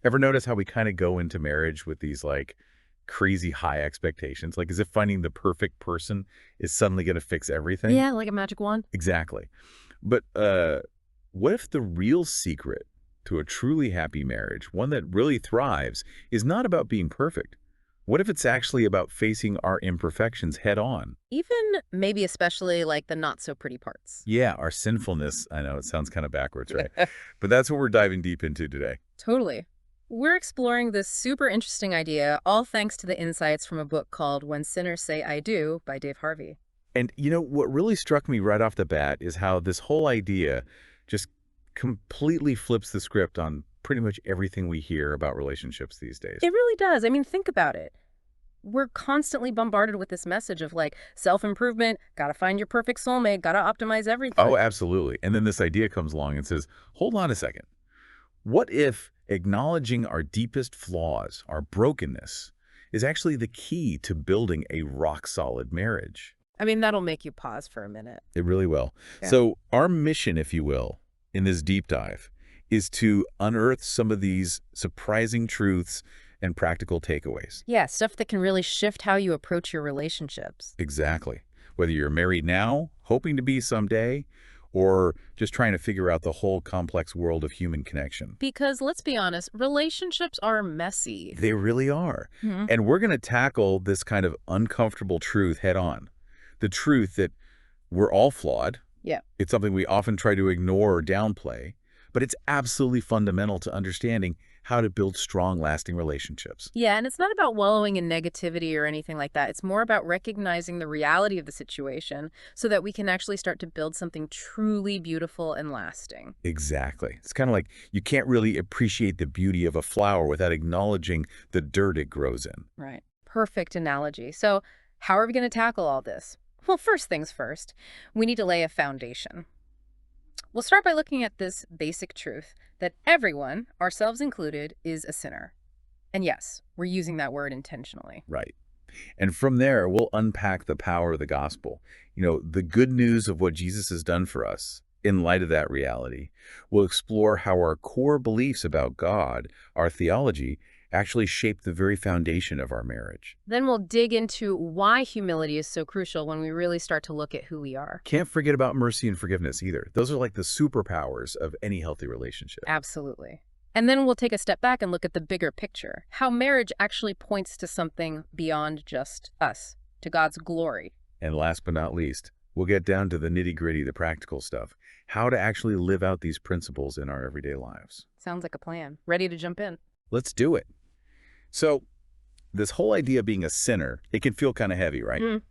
Ever notice how we kind of go into marriage with these like crazy high expectations, like as if finding the perfect person is suddenly going to fix everything? Yeah, like a magic wand. Exactly. But what if the real secret to a truly happy marriage, one that really thrives, is not about being perfect? What if it's actually about facing our imperfections head on? Even maybe especially like the not so pretty parts. Yeah, our sinfulness. I know it sounds kind of backwards, right? But that's what we're diving deep into today. Totally. We're exploring this super interesting idea, all thanks to the insights from a book called When Sinners Say I Do by Dave Harvey. And what really struck me right off the bat is how this whole idea just completely flips the script on pretty much everything we hear about relationships these days. It really does. I mean, think about it. We're constantly bombarded with this message of like self-improvement, gotta find your perfect soulmate, gotta optimize Oh, everything. absolutely. And then this idea comes along and says, hold on a second. What if acknowledging our deepest flaws, our brokenness, is actually the key to building a rock-solid marriage? I mean, that'll make you pause for a minute. It really will. Yeah. So our mission, if you will, in this deep dive is to unearth some of these surprising truths and practical takeaways. Yeah, stuff that can really shift how you approach your relationships. Exactly. Whether you're married now, hoping to be someday, or just trying to figure out the whole complex world of human connection. Because let's be honest, relationships are messy. They really are. Hmm. And we're going to tackle this kind of uncomfortable truth head on. The truth that we're all flawed. Yeah. It's something we often try to ignore or downplay, but it's absolutely fundamental to understanding how to build strong, lasting relationships. Yeah, and it's not about wallowing in negativity or anything like that. It's more about recognizing the reality of the situation so that we can actually start to build something truly beautiful and lasting. Exactly. It's kind of like you can't really appreciate the beauty of a flower without acknowledging the dirt it grows in. Right. Perfect analogy. So, how are we going to tackle all this? Well, first things first, we need to lay a foundation. We'll start by looking at this basic truth that everyone, ourselves included, is a sinner. And yes, we're using that word intentionally. Right. And from there, we'll unpack the power of the gospel. The good news of what Jesus has done for us. In light of that reality, we'll explore how our core beliefs about God, our theology, actually shape the very foundation of our marriage. Then we'll dig into why humility is so crucial when we really start to look at who we are. Can't forget about mercy and forgiveness either. Those are like the superpowers of any healthy relationship. Absolutely. And then we'll take a step back and look at the bigger picture, how marriage actually points to something beyond just us, to God's glory. And last but not least, we'll get down to the nitty-gritty, the practical stuff, how to actually live out these principles in our everyday lives. Sounds like a plan. Ready to jump in? Let's do it. So, this whole idea of being a sinner, it can feel kind of heavy, right? Mm.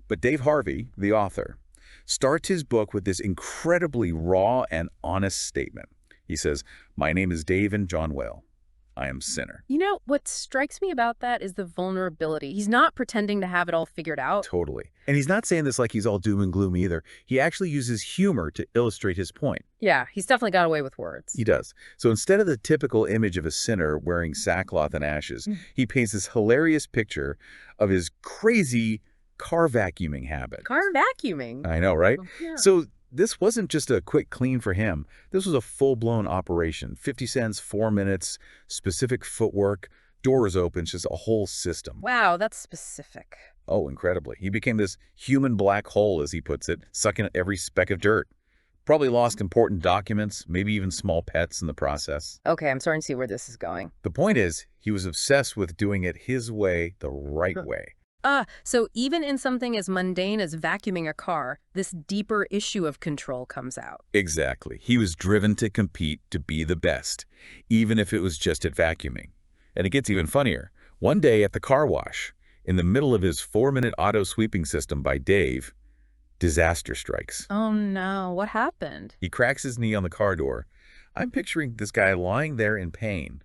But Dave Harvey, the author, starts his book with this incredibly raw and honest statement. He says, "My name is Dave and John Whale. I am sinner." You know, what strikes me about that is the vulnerability. He's not pretending to have it all figured out. Totally. And he's not saying this like he's all doom and gloom either. He actually uses humor to illustrate his point. Yeah, he's definitely got away with words. He does. So instead of the typical image of a sinner wearing sackcloth and ashes, he paints this hilarious picture of his crazy car vacuuming habit. Car vacuuming. I know, right? Yeah. So this wasn't just a quick clean for him. This was a full-blown operation. 50 cents, 4 minutes, specific footwork, doors open, just a whole system. Wow, that's specific. Oh, incredibly. He became this human black hole, as he puts it, sucking at every speck of dirt. Probably lost important documents, maybe even small pets in the process. Okay, I'm starting to see where this is going. The point is, he was obsessed with doing it his way, the right way. So even in something as mundane as vacuuming a car, this deeper issue of control comes out. Exactly. He was driven to compete to be the best, even if it was just at vacuuming. And it gets even funnier. One day at the car wash, in the middle of his 4-minute auto sweeping system by Dave, disaster strikes. Oh no, what happened? He cracks his knee on the car door. I'm picturing this guy lying there in pain.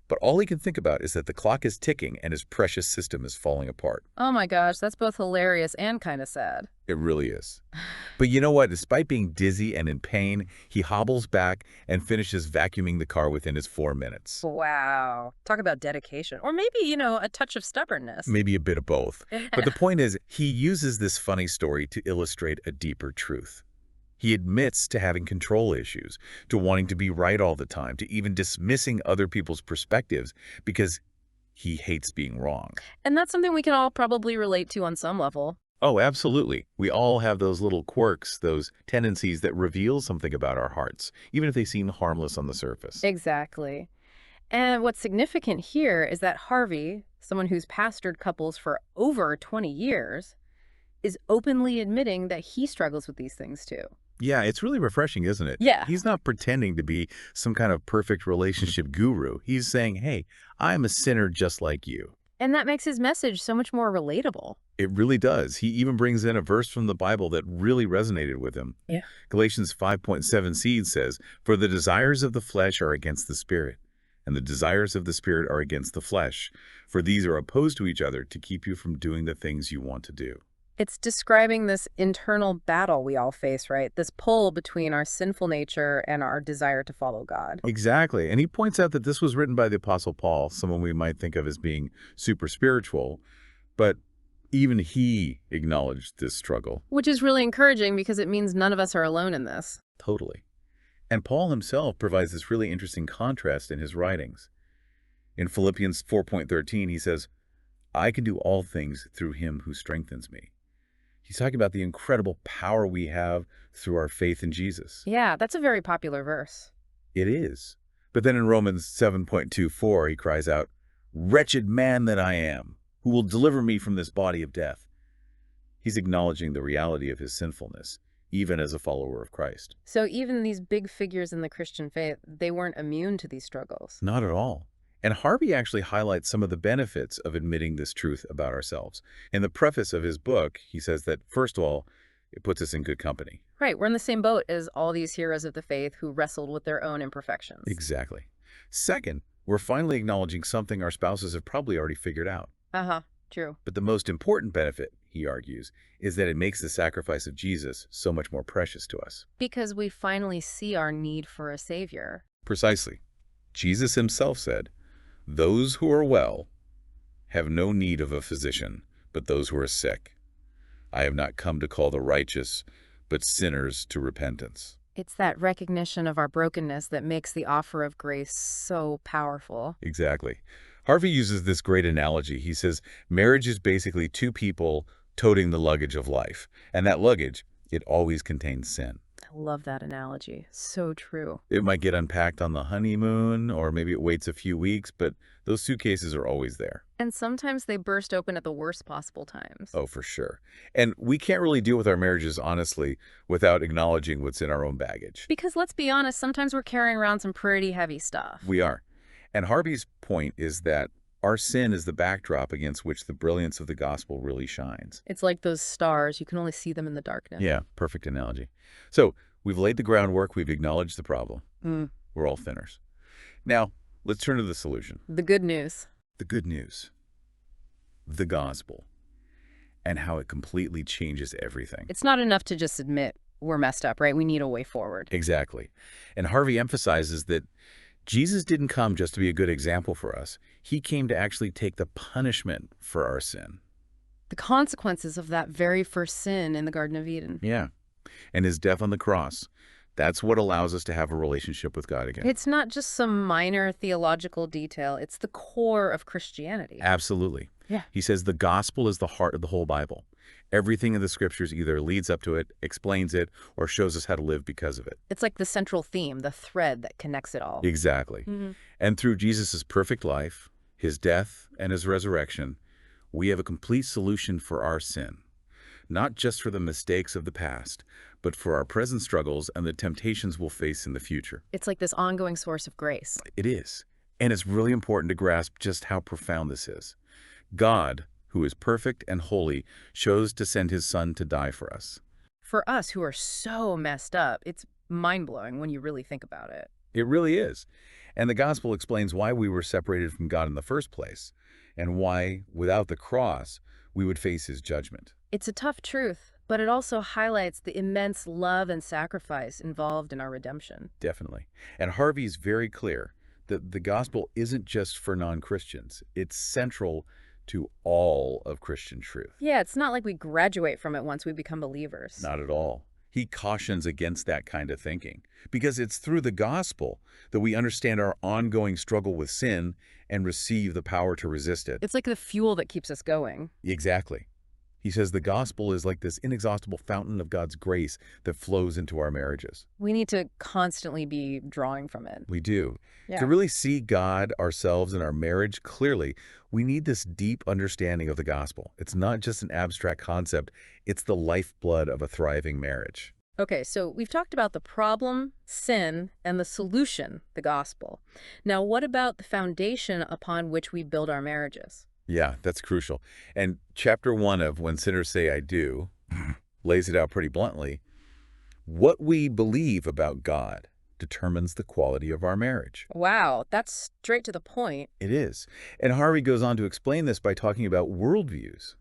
But all he can think about is that the clock is ticking and his precious system is falling apart. Oh my gosh, that's both hilarious and kind of sad. It really is. But you know what? Despite being dizzy and in pain, he hobbles back and finishes vacuuming the car within his 4 minutes. Wow. Talk about dedication. Or maybe, a touch of stubbornness. Maybe a bit of both. But the point is, he uses this funny story to illustrate a deeper truth. He admits to having control issues, to wanting to be right all the time, to even dismissing other people's perspectives because he hates being wrong. And that's something we can all probably relate to on some level. Oh, absolutely. We all have those little quirks, those tendencies that reveal something about our hearts, even if they seem harmless on the surface. Exactly. And what's significant here is that Harvey, someone who's pastored couples for over 20 years, is openly admitting that he struggles with these things too. Yeah, it's really refreshing, isn't it? Yeah. He's not pretending to be some kind of perfect relationship guru. He's saying, hey, I'm a sinner just like you. And that makes his message so much more relatable. It really does. He even brings in a verse from the Bible that really resonated with him. Yeah. Galatians 5:7c says, "For the desires of the flesh are against the Spirit, and the desires of the Spirit are against the flesh. For these are opposed to each other to keep you from doing the things you want to do." It's describing this internal battle we all face, right? This pull between our sinful nature and our desire to follow God. Exactly. And he points out that this was written by the Apostle Paul, someone we might think of as being super spiritual, but even he acknowledged this struggle. Which is really encouraging because it means none of us are alone in this. Totally. And Paul himself provides this really interesting contrast in his writings. In Philippians 4:13, he says, "I can do all things through him who strengthens me." He's talking about the incredible power we have through our faith in Jesus. Yeah, that's a very popular verse. It is. But then in Romans 7:24, he cries out, "Wretched man that I am, who will deliver me from this body of death?" He's acknowledging the reality of his sinfulness, even as a follower of Christ. So even these big figures in the Christian faith, they weren't immune to these struggles. Not at all. And Harvey actually highlights some of the benefits of admitting this truth about ourselves. In the preface of his book, he says that, first of all, it puts us in good company. Right, we're in the same boat as all these heroes of the faith who wrestled with their own imperfections. Exactly. Second, we're finally acknowledging something our spouses have probably already figured out. True. But the most important benefit, he argues, is that it makes the sacrifice of Jesus so much more precious to us. Because we finally see our need for a savior. Precisely. Jesus himself said, "Those who are well have no need of a physician, but those who are sick. I have not come to call the righteous, but sinners to repentance." It's that recognition of our brokenness that makes the offer of grace so powerful. Exactly. Harvey uses this great analogy. He says, marriage is basically two people toting the luggage of life. And that luggage, it always contains sin. I love that analogy. So true. It might get unpacked on the honeymoon, or maybe it waits a few weeks, but those suitcases are always there. And sometimes they burst open at the worst possible times. Oh, for sure. And we can't really deal with our marriages, honestly, without acknowledging what's in our own baggage. Because let's be honest, sometimes we're carrying around some pretty heavy stuff. We are. And Harvey's point is that our sin is the backdrop against which the brilliance of the gospel really shines. It's like those stars. You can only see them in the darkness. Yeah, perfect analogy. So we've laid the groundwork. We've acknowledged the problem. We're all sinners. Now, let's turn to the solution. The good news. The good news. The gospel. And how it completely changes everything. It's not enough to just admit we're messed up, right? We need a way forward. Exactly. And Harvey emphasizes that Jesus didn't come just to be a good example for us. He came to actually take the punishment for our sin. The consequences of that very first sin in the Garden of Eden. Yeah. And his death on the cross, that's what allows us to have a relationship with God again. It's not just some minor theological detail. It's the core of Christianity. Absolutely. Yeah. He says the gospel is the heart of the whole Bible. Everything in the scriptures either leads up to it, explains it, or shows us how to live because of it. It's like the central theme, the thread that connects it all. Exactly. And through Jesus' perfect life, his death, and his resurrection, we have a complete solution for our sin. Not just for the mistakes of the past, but for our present struggles and the temptations we'll face in the future. It's like this ongoing source of grace. It is. And it's really important to grasp just how profound this is. God, who is perfect and holy, chose to send his son to die for us. For us who are so messed up, it's mind-blowing when you really think about it. It really is. And the gospel explains why we were separated from God in the first place, and why, without the cross, we would face his judgment. It's a tough truth, but it also highlights the immense love and sacrifice involved in our redemption. Definitely. And Harvey's very clear that the gospel isn't just for non-Christians. It's central to all of Christian truth. Yeah, it's not like we graduate from it once we become believers. Not at all. He cautions against that kind of thinking because it's through the gospel that we understand our ongoing struggle with sin and receive the power to resist it. It's like the fuel that keeps us going. Exactly. He says the gospel is like this inexhaustible fountain of God's grace that flows into our marriages. We need to constantly be drawing from it. We do. Yeah. To really see God, ourselves, and our marriage clearly, we need this deep understanding of the gospel. It's not just an abstract concept, it's the lifeblood of a thriving marriage. Okay, so we've talked about the problem, sin, and the solution, the gospel. Now, what about the foundation upon which we build our marriages? Yeah, that's crucial. And chapter 1 of When Sinners Say I Do lays it out pretty bluntly. What we believe about God determines the quality of our marriage. Wow, that's straight to the point. It is. And Harvey goes on to explain this by talking about worldviews,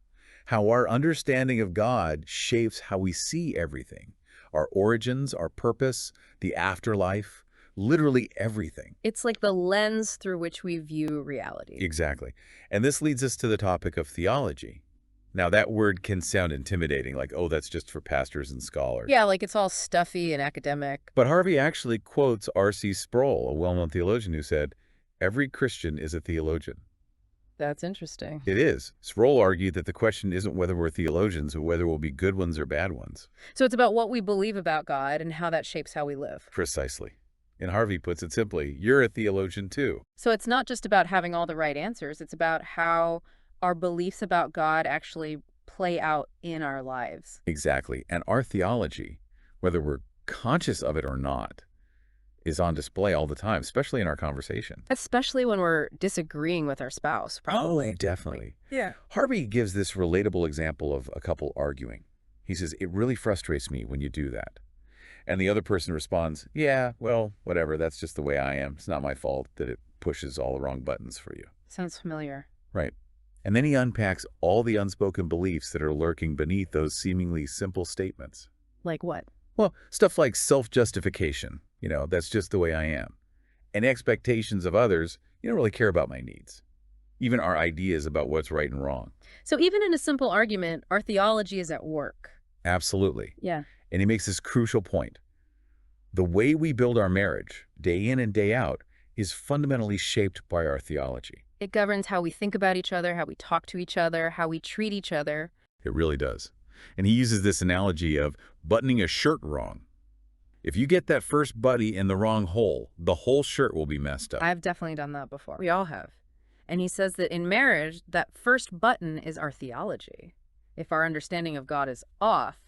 how our understanding of God shapes how we see everything, our origins, our purpose, the afterlife, literally everything. It's like the lens through which we view reality. Exactly. And this leads us to the topic of theology. Now, that word can sound intimidating, like, oh, that's just for pastors and scholars. Yeah, like it's all stuffy and academic. But Harvey actually quotes R.C. Sproul, a well-known theologian, who said, every Christian is a theologian. That's interesting. It is. Sproul argued that the question isn't whether we're theologians, but whether we'll be good ones or bad ones. So it's about what we believe about God and how that shapes how we live. Precisely. And Harvey puts it simply, you're a theologian too. So it's not just about having all the right answers. It's about how our beliefs about God actually play out in our lives. Exactly. And our theology, whether we're conscious of it or not, is on display all the time, especially in our conversation. Especially when we're disagreeing with our spouse. Oh, definitely. Yeah. Harvey gives this relatable example of a couple arguing. He says, it really frustrates me when you do that. And the other person responds, yeah, well, whatever, that's just the way I am. It's not my fault that it pushes all the wrong buttons for you. Sounds familiar. Right. And then he unpacks all the unspoken beliefs that are lurking beneath those seemingly simple statements. Like what? Well, stuff like self-justification, that's just the way I am. And expectations of others, you don't really care about my needs. Even our ideas about what's right and wrong. So even in a simple argument, our theology is at work. Absolutely. Yeah. And he makes this crucial point. The way we build our marriage, day in and day out, is fundamentally shaped by our theology. It governs how we think about each other, how we talk to each other, how we treat each other. It really does. And he uses this analogy of buttoning a shirt wrong. If you get that first button in the wrong hole, the whole shirt will be messed up. I've definitely done that before. We all have. And he says that in marriage, that first button is our theology. If our understanding of God is off,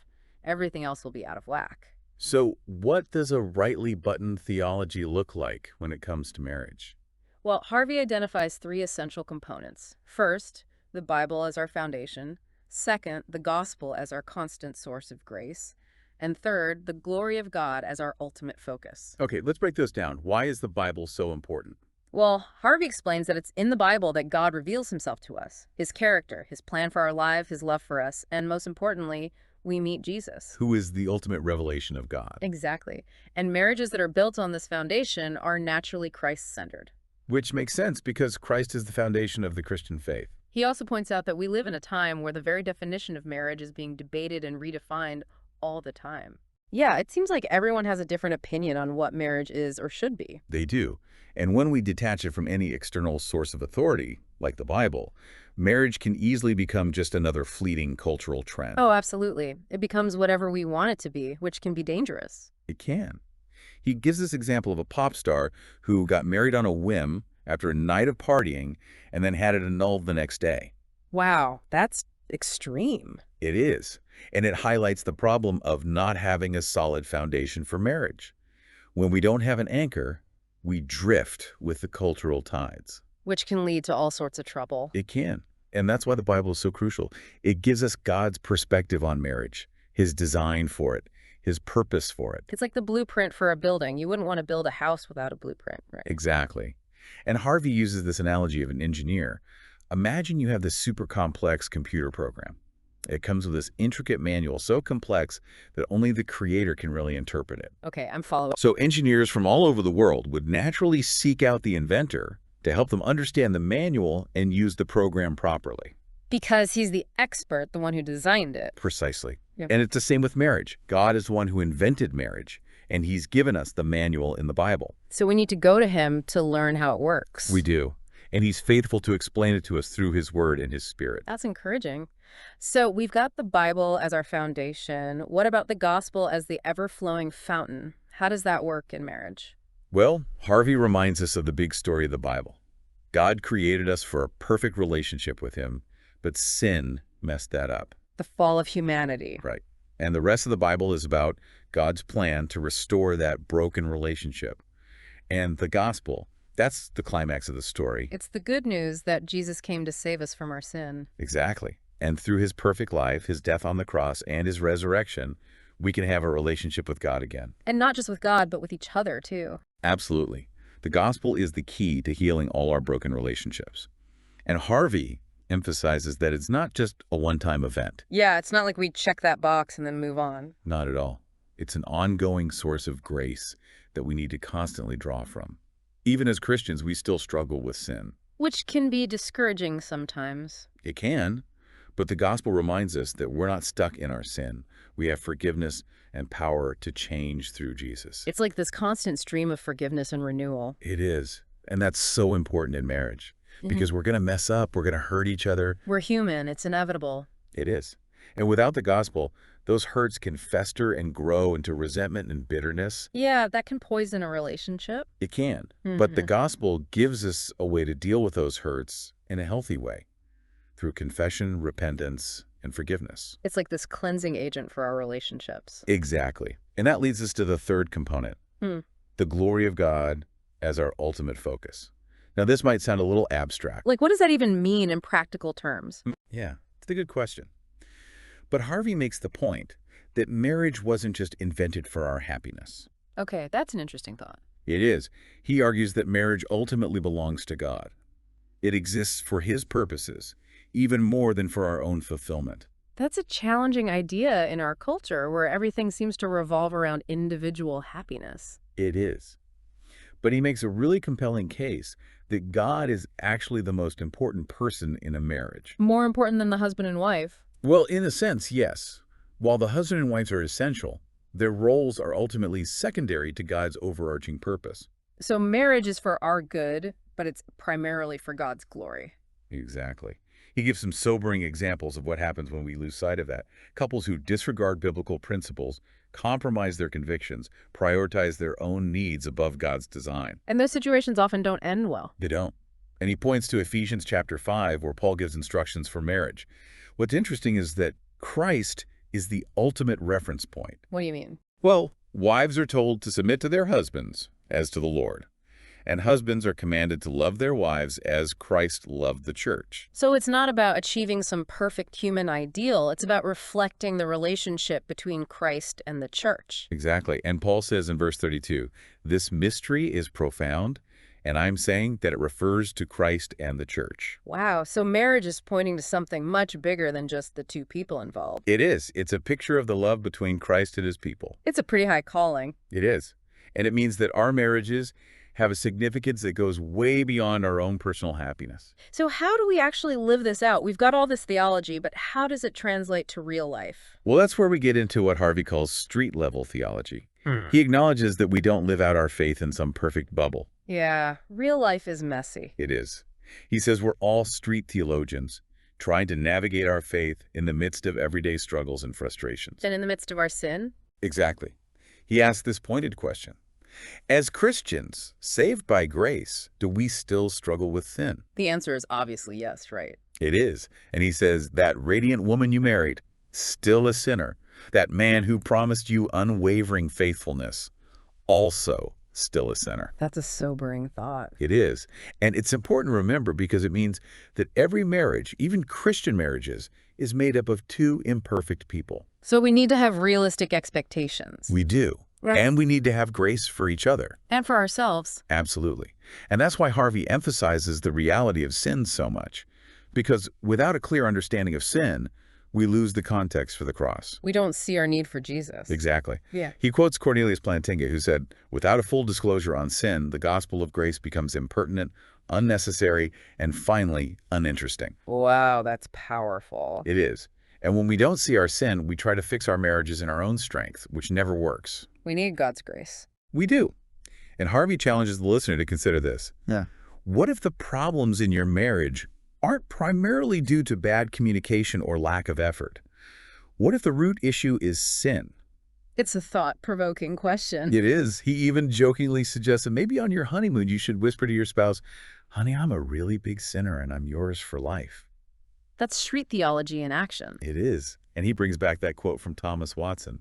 everything else will be out of whack. So what does a rightly buttoned theology look like when it comes to marriage? Well, Harvey identifies 3 essential components. First, the Bible as our foundation. Second, the gospel as our constant source of grace. And third, the glory of God as our ultimate focus. Okay, let's break those down. Why is the Bible so important? Well, Harvey explains that it's in the Bible that God reveals himself to us, his character, his plan for our life, his love for us, and most importantly, we meet Jesus. Who is the ultimate revelation of God. Exactly. And marriages that are built on this foundation are naturally Christ-centered. Which makes sense because Christ is the foundation of the Christian faith. He also points out that we live in a time where the very definition of marriage is being debated and redefined all the time. Yeah, it seems like everyone has a different opinion on what marriage is or should be. They do. And when we detach it from any external source of authority, like the Bible, marriage can easily become just another fleeting cultural trend. Oh, absolutely. It becomes whatever we want it to be, which can be dangerous. It can. He gives this example of a pop star who got married on a whim after a night of partying and then had it annulled the next day. Wow, that's extreme. It is. And it highlights the problem of not having a solid foundation for marriage. When we don't have an anchor, we drift with the cultural tides. Which can lead to all sorts of trouble. It can. And that's why the Bible is so crucial. It gives us God's perspective on marriage, his design for it, his purpose for it. It's like the blueprint for a building. You wouldn't want to build a house without a blueprint, right? Exactly. And Harvey uses this analogy of an engineer. Imagine you have this super complex computer program. It comes with this intricate manual so complex that only the creator can really interpret it. Okay, I'm following. So engineers from all over the world would naturally seek out the inventor to help them understand the manual and use the program properly. Because he's the expert, the one who designed it. Precisely. Yep. And it's the same with marriage. God is the one who invented marriage, and he's given us the manual in the Bible. So we need to go to him to learn how it works. We do. And he's faithful to explain it to us through his word and his spirit. That's encouraging. So we've got the Bible as our foundation. What about the gospel as the ever-flowing fountain? How does that work in marriage? Well, Harvey reminds us of the big story of the Bible. God created us for a perfect relationship with him, but sin messed that up. The fall of humanity. Right. And the rest of the Bible is about God's plan to restore that broken relationship. And the gospel, that's the climax of the story. It's the good news that Jesus came to save us from our sin. Exactly. And through his perfect life, his death on the cross, and his resurrection, we can have a relationship with God again. And not just with God, but with each other, too. Absolutely. The gospel is the key to healing all our broken relationships. And Harvey emphasizes that it's not just a one-time event. Yeah, it's not like we check that box and then move on. Not at all. It's an ongoing source of grace that we need to constantly draw from. Even as Christians, we still struggle with sin. Which can be discouraging sometimes. It can, but the gospel reminds us that we're not stuck in our sin. We have forgiveness and power to change through Jesus. It's like this constant stream of forgiveness and renewal. It is. And that's so important in marriage because we're going to mess up. We're going to hurt each other. We're human. It's inevitable. It is. And without the gospel, those hurts can fester and grow into resentment and bitterness. Yeah, that can poison a relationship. It can. But the gospel gives us a way to deal with those hurts in a healthy way through confession, repentance, and forgiveness. It's like this cleansing agent for our relationships. Exactly. And that leads us to the third component, the glory of God as our ultimate focus. Now, this might sound a little abstract. Like, what does that even mean in practical terms? Yeah, it's a good question. But Harvey makes the point that marriage wasn't just invented for our happiness. Okay, that's an interesting thought. It is. He argues that marriage ultimately belongs to God. It exists for his purposes, even more than for our own fulfillment. That's a challenging idea in our culture where everything seems to revolve around individual happiness. It is. But he makes a really compelling case that God is actually the most important person in a marriage. More important than the husband and wife. Well, in a sense, yes. While the husband and wife are essential, their roles are ultimately secondary to God's overarching purpose. So marriage is for our good, but it's primarily for God's glory. Exactly. He gives some sobering examples of what happens when we lose sight of that. Couples who disregard biblical principles, compromise their convictions, prioritize their own needs above God's design. And those situations often don't end well. They don't. And he points to Ephesians chapter 5, where Paul gives instructions for marriage. What's interesting is that Christ is the ultimate reference point. What do you mean? Well, wives are told to submit to their husbands as to the Lord, and husbands are commanded to love their wives as Christ loved the church. So it's not about achieving some perfect human ideal. It's about reflecting the relationship between Christ and the church. Exactly. And Paul says in verse 32, this mystery is profound, and I'm saying that it refers to Christ and the church. Wow. So marriage is pointing to something much bigger than just the two people involved. It is. It's a picture of the love between Christ and his people. It's a pretty high calling. It is. And it means that our marriages have a significance that goes way beyond our own personal happiness. So how do we actually live this out? We've got all this theology, but how does it translate to real life? Well, that's where we get into what Harvey calls street-level theology. He acknowledges that we don't live out our faith in some perfect bubble. Yeah, real life is messy. It is. He says we're all street theologians, trying to navigate our faith in the midst of everyday struggles and frustrations. And in the midst of our sin? Exactly. He asks this pointed question. As Christians, saved by grace, do we still struggle with sin? The answer is obviously yes, right? It is. And he says, that radiant woman you married, still a sinner. That man who promised you unwavering faithfulness, also still a sinner. That's a sobering thought. It is. And it's important to remember because it means that every marriage, even Christian marriages, is made up of two imperfect people. So we need to have realistic expectations. We do. Right. And we need to have grace for each other. And for ourselves. Absolutely. And that's why Harvey emphasizes the reality of sin so much. Because without a clear understanding of sin, we lose the context for the cross. We don't see our need for Jesus. Exactly. Yeah. He quotes Cornelius Plantinga, who said, without a full disclosure on sin, the gospel of grace becomes impertinent, unnecessary, and finally, uninteresting. Wow, that's powerful. It is. And when we don't see our sin, we try to fix our marriages in our own strength, which never works. We need God's grace. We do. And Harvey challenges the listener to consider this. Yeah. What if the problems in your marriage aren't primarily due to bad communication or lack of effort? What if the root issue is sin? It's a thought-provoking question. It is. He even jokingly suggests that maybe on your honeymoon you should whisper to your spouse, "Honey, I'm a really big sinner and I'm yours for life." That's street theology in action. It is. And he brings back that quote from Thomas Watson,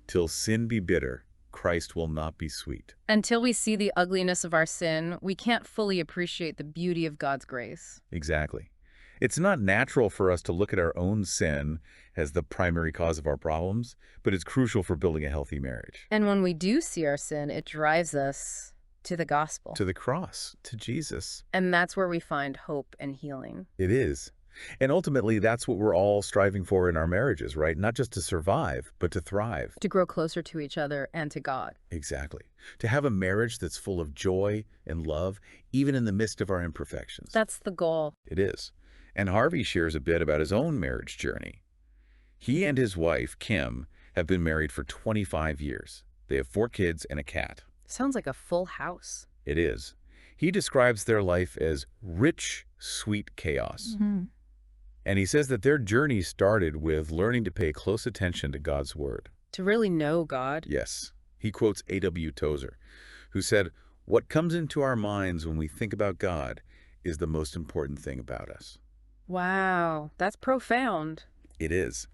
"Till sin be bitter, Christ will not be sweet." Until we see the ugliness of our sin, we can't fully appreciate the beauty of God's grace. Exactly. It's not natural for us to look at our own sin as the primary cause of our problems, but it's crucial for building a healthy marriage. And when we do see our sin, it drives us to the gospel. To the cross, to Jesus. And that's where we find hope and healing. It is. And ultimately, that's what we're all striving for in our marriages, right? Not just to survive, but to thrive. To grow closer to each other and to God. Exactly. To have a marriage that's full of joy and love, even in the midst of our imperfections. That's the goal. It is. And Harvey shares a bit about his own marriage journey. He and his wife, Kim, have been married for 25 years. They have 4 kids and a cat. Sounds like a full house. It is. He describes their life as rich, sweet chaos. And he says that their journey started with learning to pay close attention to God's word. To really know God. Yes. He quotes A.W. Tozer, who said, "What comes into our minds when we think about God is the most important thing about us." Wow, that's profound. It is.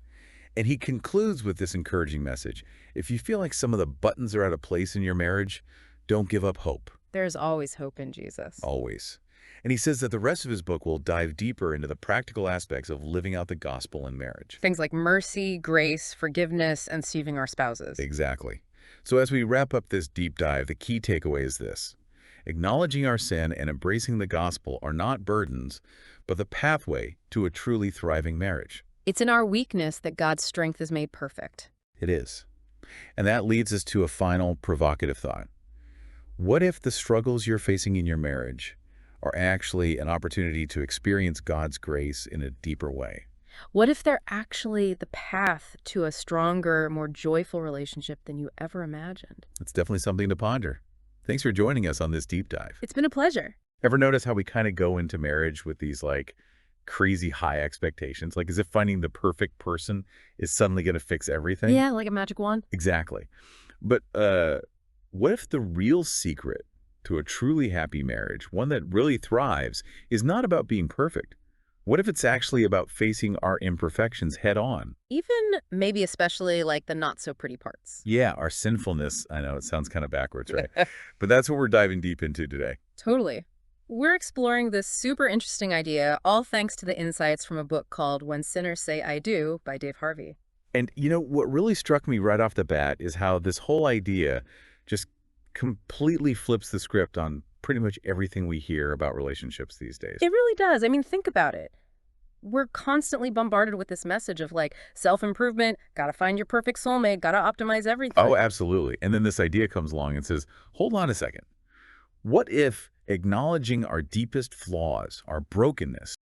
And he concludes with this encouraging message. If you feel like some of the buttons are out of place in your marriage, don't give up hope. There's always hope in Jesus. Always. And he says that the rest of his book will dive deeper into the practical aspects of living out the gospel in marriage. Things like mercy, grace, forgiveness, and saving our spouses. Exactly. So as we wrap up this deep dive, the key takeaway is this. Acknowledging our sin and embracing the gospel are not burdens, but the pathway to a truly thriving marriage. It's in our weakness that God's strength is made perfect. It is. And that leads us to a final provocative thought. What if the struggles you're facing in your marriage are actually an opportunity to experience God's grace in a deeper way? What if they're actually the path to a stronger, more joyful relationship than you ever imagined? It's definitely something to ponder. Thanks for joining us on this deep dive. It's been a pleasure. Ever notice how we kind of go into marriage with these crazy high expectations, as if finding the perfect person is suddenly going to fix everything? Yeah, like a magic wand. Exactly. But what if the real secret to a truly happy marriage, one that really thrives, is not about being perfect? What if it's actually about facing our imperfections head on? Even maybe especially like the not so pretty parts. Yeah, our sinfulness. I know it sounds kind of backwards, right? But that's what we're diving deep into today. Totally. We're exploring this super interesting idea, all thanks to the insights from a book called When Sinners Say I Do by Dave Harvey. And what really struck me right off the bat is how this whole idea just completely flips the script on pretty much everything we hear about relationships these days. It really does. I mean, think about it. We're constantly bombarded with this message of self-improvement, gotta find your perfect soulmate, gotta optimize everything. Oh, absolutely. And then this idea comes along and says, hold on a second. What if acknowledging our deepest flaws, our brokenness,